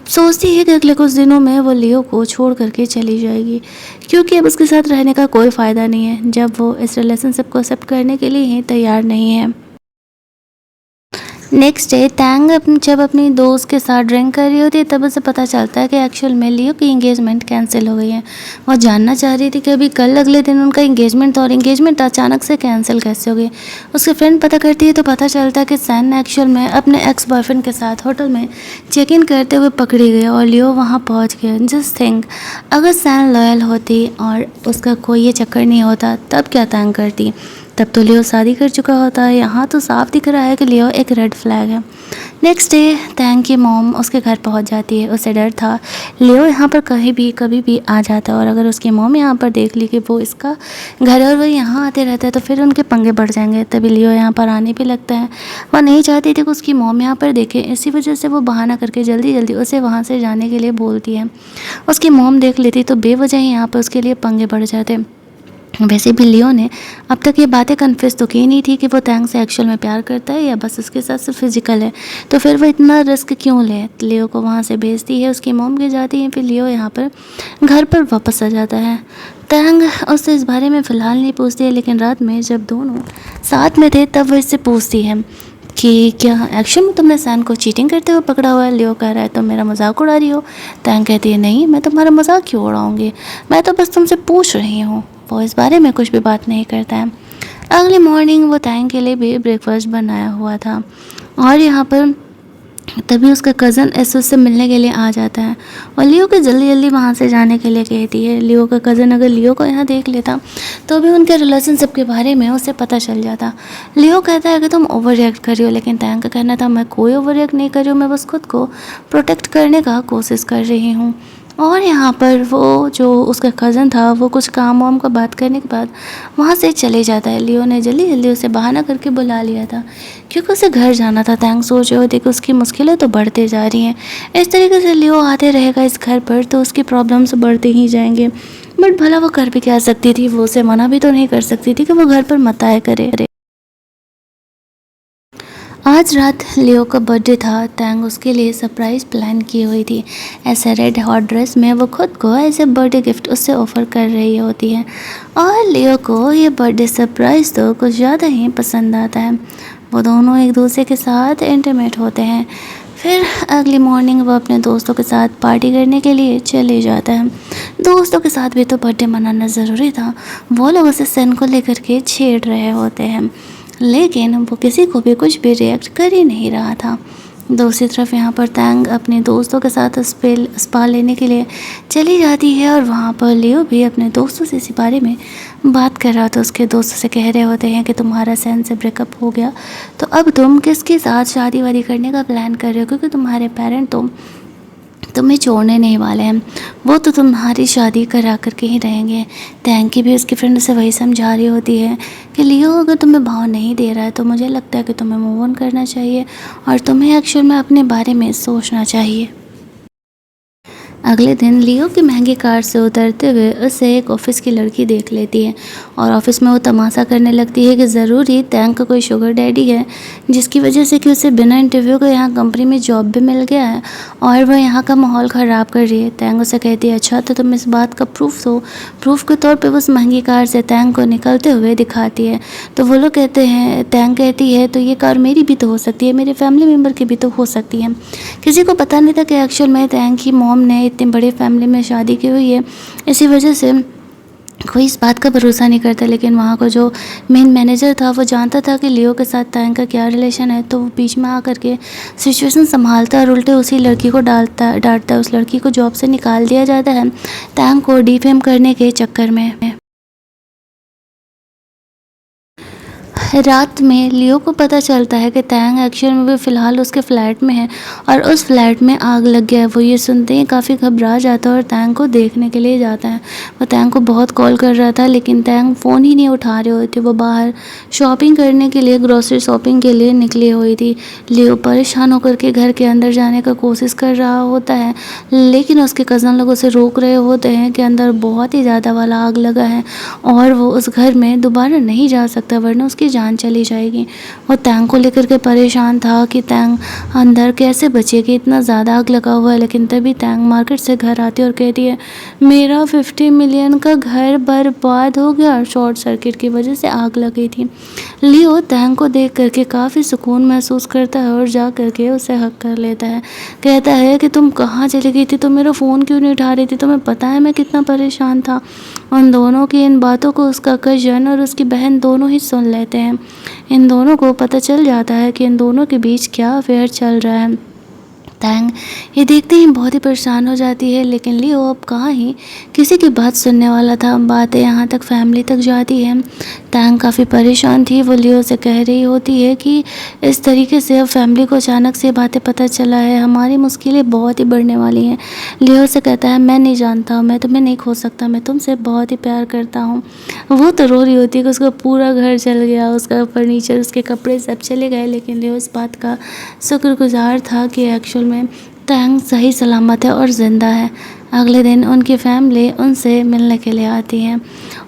सोचती है कि अगले कुछ दिनों में वो लियो को छोड़ करके चली जाएगी, क्योंकि अब उसके साथ रहने का कोई फ़ायदा नहीं है जब वो इस रिलेशनशिप को एक्सेप्ट करने के लिए ही तैयार नहीं है। नेक्स्ट डे तैंग जब अपनी दोस्त के साथ ड्रिंक कर रही होती है, तब उसे पता चलता है कि एक्चुअल में लियो की एंगेजमेंट कैंसिल हो गई है। वो जानना चाह रही थी कि अभी कल अगले दिन उनका एंगेजमेंट था और एंगेजमेंट अचानक से कैंसिल कैसे हो गई। उसकी फ्रेंड पता करती है तो पता चलता है कि सैन एक्चुअल में अपने एक्स बॉयफ्रेंड के साथ होटल में चेक इन करते हुए पकड़ी गई और लियो वहाँ पहुँच गया। जस्ट थिंक, अगर सैन लॉयल होती और उसका कोई ये चक्कर नहीं होता, तब क्या तैंग करती, तब तो लियो शादी कर चुका होता है। यहाँ तो साफ दिख रहा है कि लियो एक रेड फ्लैग है। नेक्स्ट डे तैंग की मॉम उसके घर पहुँच जाती है। उसे डर था लियो यहाँ पर कहीं भी कभी भी आ जाता है, और अगर उसकी मॉम यहाँ पर देख ली कि वो इसका घर है और वो यहाँ आते रहता है तो फिर उनके पंगे बढ़ जाएंगे। तभी लियो यहाँ पर आने भी लगता है। वह नहीं चाहती थी कि उसकी मॉम यहाँ पर देखे, इसी वजह से वो बहाना करके जल्दी जल्दी उसे वहाँ से जाने के लिए बोलती है। उसकी मॉम देख लेती तो बेवजह ही यहाँ पर उसके लिए पंगे बढ़ जाते। वैसे भी लियो ने अब तक ये बातें कन्फेस तो की नहीं थी कि वो तैंग से एक्चुअल में प्यार करता है या बस उसके साथ सिर्फ फिजिकल है, तो फिर वो इतना रिस्क क्यों ले। लियो को वहाँ से भेजती है, उसकी मॉम के जाती है, फिर लियो यहाँ पर घर पर वापस आ जाता है। तैंग उससे इस बारे में फ़िलहाल नहीं पूछती है, लेकिन रात में जब दोनों साथ में थे तब वो इससे पूछती है कि क्या एक्चुअल में तुमने सैन को चीटिंग करते हुए पकड़ा हुआ है। लियो कह रहा है तुम मेरा मजाक उड़ा रही हो। तैंग कहती है नहीं, मैं तुम्हारा मजाक क्यों उड़ाऊँगी, मैं तो बस तुमसे पूछ रही हूँ। वो इस बारे में कुछ भी बात नहीं करता है। अगली मॉर्निंग वो तैंग के लिए भी ब्रेकफास्ट बनाया हुआ था और यहाँ पर तभी उसका कज़न एसोस से मिलने के लिए आ जाता है और लियो को जल्दी जल्दी वहाँ से जाने के लिए कहती है। लियो का कज़न अगर लियो को यहाँ देख लेता तो भी उनके रिलेशनशिप के बारे में उसे पता चल जाता। लियो कहता है कि तुम ओवर रिएक्ट कर रही हो, लेकिन तैंग का कहना था मैं कोई ओवर रिएक्ट नहीं कर रही हूँ, मैं बस खुद को प्रोटेक्ट करने का कोशिश कर रही हूँ। और यहाँ पर वो जो उसका कज़न था वो कुछ काम वाम का बात करने के बाद वहाँ से चले जाता है। लियो ने जल्दी जल्दी उसे बहाना करके बुला लिया था क्योंकि उसे घर जाना था। तैंग सोच रहे होते कि उसकी मुश्किलें तो बढ़ते जा रही हैं, इस तरीके से लियो आते रहेगा इस घर पर तो उसकी प्रॉब्लम्स बढ़ते ही जाएंगे। बट भला वो कर भी क्या सकती थी, वो उसे मना भी तो नहीं कर सकती थी कि वो घर पर मत आया करे। आज रात लियो का बर्थडे था। तैंग उसके लिए सरप्राइज़ प्लान की हुई थी। ऐसे रेड हॉट ड्रेस में वो खुद को एज ए बर्थडे गिफ्ट उससे ऑफ़र कर रही होती है और लियो को ये बर्थडे सरप्राइज़ तो कुछ ज़्यादा ही पसंद आता है। वो दोनों एक दूसरे के साथ इंटीमेट होते हैं। फिर अगली मॉर्निंग वो अपने दोस्तों के साथ पार्टी करने के लिए चले जाता है। दोस्तों के साथ भी तो बर्थडे मनाना ज़रूरी था। वो लोग उसे सन को लेकर के छेड़ रहे होते हैं, लेकिन वो किसी को भी कुछ भी रिएक्ट कर ही नहीं रहा था। दूसरी तरफ यहाँ पर तैंग अपने दोस्तों के साथ स्पा लेने के लिए चली जाती है और वहाँ पर लियो भी अपने दोस्तों से इसी बारे में बात कर रहा था। उसके दोस्तों से कह रहे होते हैं कि तुम्हारा सैन से ब्रेकअप हो गया, तो अब तुम किसके साथ शादी वादी करने का प्लान कर रहे हो, क्योंकि तुम्हारे पेरेंट तो तुम्हें छोड़ने नहीं वाले हैं, वो तो तुम्हारी शादी करा कर के ही रहेंगे। तैंग की भी उसकी फ्रेंड से वही समझा रही होती है कि लियो अगर तुम्हें भाव नहीं दे रहा है तो मुझे लगता है कि तुम्हें मूव ऑन करना चाहिए और तुम्हें एक्चुअल में अपने बारे में सोचना चाहिए। अगले दिन लियो की महंगी कार से उतरते हुए उसे एक ऑफिस की लड़की देख लेती है और ऑफिस में वो तमाशा करने लगती है कि ज़रूर ही तैंग का कोई शुगर डैडी है, जिसकी वजह से कि उसे बिना इंटरव्यू के यहाँ कंपनी में जॉब भी मिल गया है और वह यहाँ का माहौल ख़राब कर रही है। तैंग उसे कहती है अच्छा तो तुम इस बात का प्रूफ दो। प्रूफ के तौर पर वो उस महंगी कार से तैंग को निकलते हुए दिखाती है। तो वो लोग कहते हैं, तैंग कहती है तो ये कार मेरी भी तो हो सकती है, मेरे फैमिली मेम्बर की भी तो हो सकती है। किसी को पता नहीं था कि एक्चुअल में तैंग की मॉम ने इतनी बड़ी फैमिली में शादी की हुई है, इसी वजह से कोई इस बात का भरोसा नहीं करता। लेकिन वहाँ का जो मेन मैनेजर था वो जानता था कि लियो के साथ तैंग का क्या रिलेशन है, तो वो बीच में आकर के सिचुएशन संभालता और उल्टे उसी लड़की को डांटता है। उस लड़की को जॉब से निकाल दिया जाता है तैंग को डिफेम करने के चक्कर में। रात में लियो को पता चलता है कि तैंग एक्चुअल में भी फ़िलहाल उसके फ्लैट में है और उस फ्लैट में आग लग गया है। वो ये सुनते ही काफ़ी घबरा जाता है और तैंग को देखने के लिए जाता है। वो तैंग को बहुत कॉल कर रहा था लेकिन तैंग फ़ोन ही नहीं उठा रहे होते। वो बाहर शॉपिंग करने के लिए, ग्रॉसरी शॉपिंग के लिए निकली हुई थी। लियो परेशान होकर के घर के अंदर जाने का कोशिश कर रहा होता है, लेकिन उसके कज़न लोग उसे रोक रहे होते हैं कि अंदर बहुत ही ज़्यादा वाला आग लगा है और वो उस घर में दोबारा नहीं जा सकता वरना उसकी जान चली जाएगी। वो तैंग को लेकर के परेशान था कि तैंग अंदर कैसे बचेगी, इतना ज़्यादा आग लगा हुआ है। लेकिन तभी तैंग मार्केट से घर आती है और कहती है मेरा 50 मिलियन का घर बर्बाद हो गया, शॉर्ट सर्किट की वजह से आग लगी थी। लियो तैंग को देख करके काफ़ी सुकून महसूस करता है और जा करके उसे हक कर लेता है। कहता है कि तुम कहाँ चली गई थी, तुम मेरा फ़ोन क्यों नहीं उठा रही थी, तुम्हें पता है मैं कितना परेशान था। उन दोनों की इन बातों को उसका कज़न और उसकी बहन दोनों ही सुन लेते हैं। इन दोनों को पता चल जाता है कि इन दोनों के बीच क्या अफेयर चल रहा है। तैंग ये देखते ही बहुत ही परेशान हो जाती है, लेकिन लियो अब कहाँ ही किसी की बात सुनने वाला था। बातें यहाँ तक फैमिली तक जाती है। तैंग काफ़ी परेशान थी। वो लियो से कह रही होती है कि इस तरीके से अब फैमिली को अचानक से बातें पता चला है, हमारी मुश्किलें बहुत ही बढ़ने वाली हैं। लियो से कहता है मैं नहीं जानता, मैं तुम्हें नहीं खो सकता, मैं तुमसे बहुत ही प्यार करता हूँ। वो तो रो रही होती है कि उसका पूरा घर चल गया, उसका फर्नीचर, उसके कपड़े सब चले गए, लेकिन लियो इस बात का शुक्रगुजार था कि एक्चुअल में तैंग सही सलामत है और ज़िंदा है। अगले दिन उनकी फैमिली उनसे मिलने के लिए आती है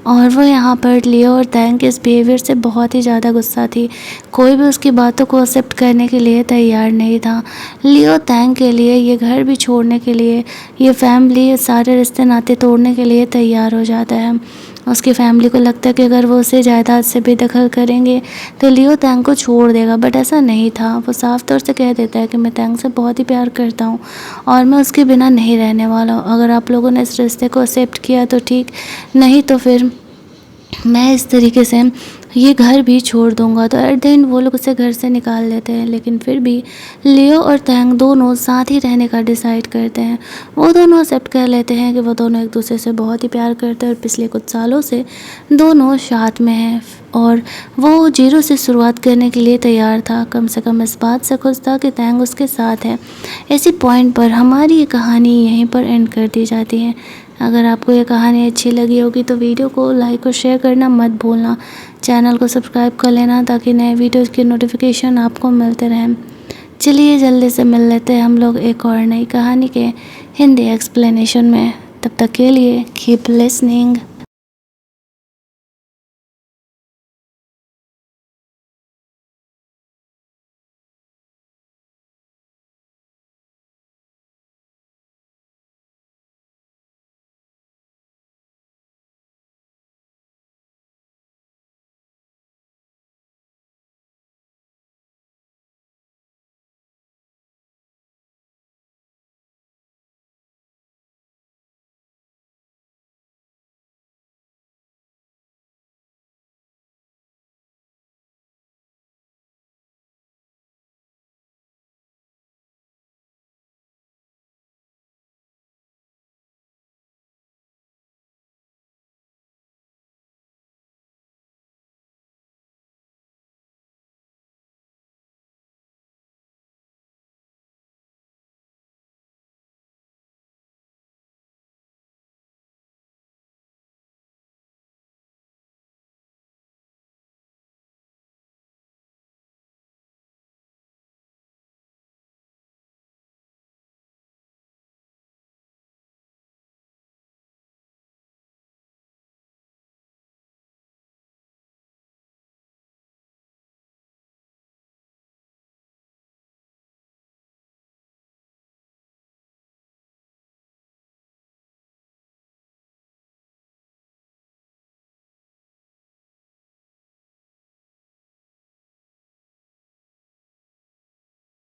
और वो यहाँ पर लियो और तैंग के इस बिहेवियर से बहुत ही ज़्यादा गुस्सा थी। कोई भी उसकी बातों को एक्सेप्ट करने के लिए तैयार नहीं था। लियो तैंग के लिए ये घर भी छोड़ने के लिए, ये फैमिली, सारे रिश्ते नाते तोड़ने के लिए तैयार हो जाता है। उसकी फैमिली को लगता है कि अगर वो उसे जायदाद से बेदखल करेंगे तो लियो तैंग को छोड़ देगा, बट ऐसा नहीं था। वो साफ तौर से कह देता है कि मैं तैंग से बहुत ही प्यार करता हूँ और मैं उसके बिना नहीं रहने वाला हूँ। अगर आप लोगों ने इस रिश्ते को एक्सेप्ट किया तो ठीक, नहीं तो फिर मैं इस तरीके से ये घर भी छोड़ दूंगा। तो एट द एंड वो लोग उसे घर से निकाल देते हैं, लेकिन फिर भी लियो और तैंग दोनों साथ ही रहने का डिसाइड करते हैं। वो दोनों एक्सेप्ट कर लेते हैं कि वो दोनों एक दूसरे से बहुत ही प्यार करते हैं और पिछले कुछ सालों से दोनों साथ में हैं और वो जीरो से शुरुआत करने के लिए तैयार था। कम से कम इस बात से खुश था कि तैंग उसके साथ है। इसी पॉइंट पर हमारी ये कहानी यहीं पर एंड कर दी जाती है। अगर आपको ये कहानी अच्छी लगी होगी तो वीडियो को लाइक और शेयर करना मत भूलना। चैनल को सब्सक्राइब कर लेना ताकि नए वीडियोज़ की नोटिफिकेशन आपको मिलते रहें। चलिए जल्दी से मिल लेते हैं हम लोग एक और नई कहानी के हिंदी एक्सप्लेनेशन में। तब तक के लिए कीप लिसनिंग।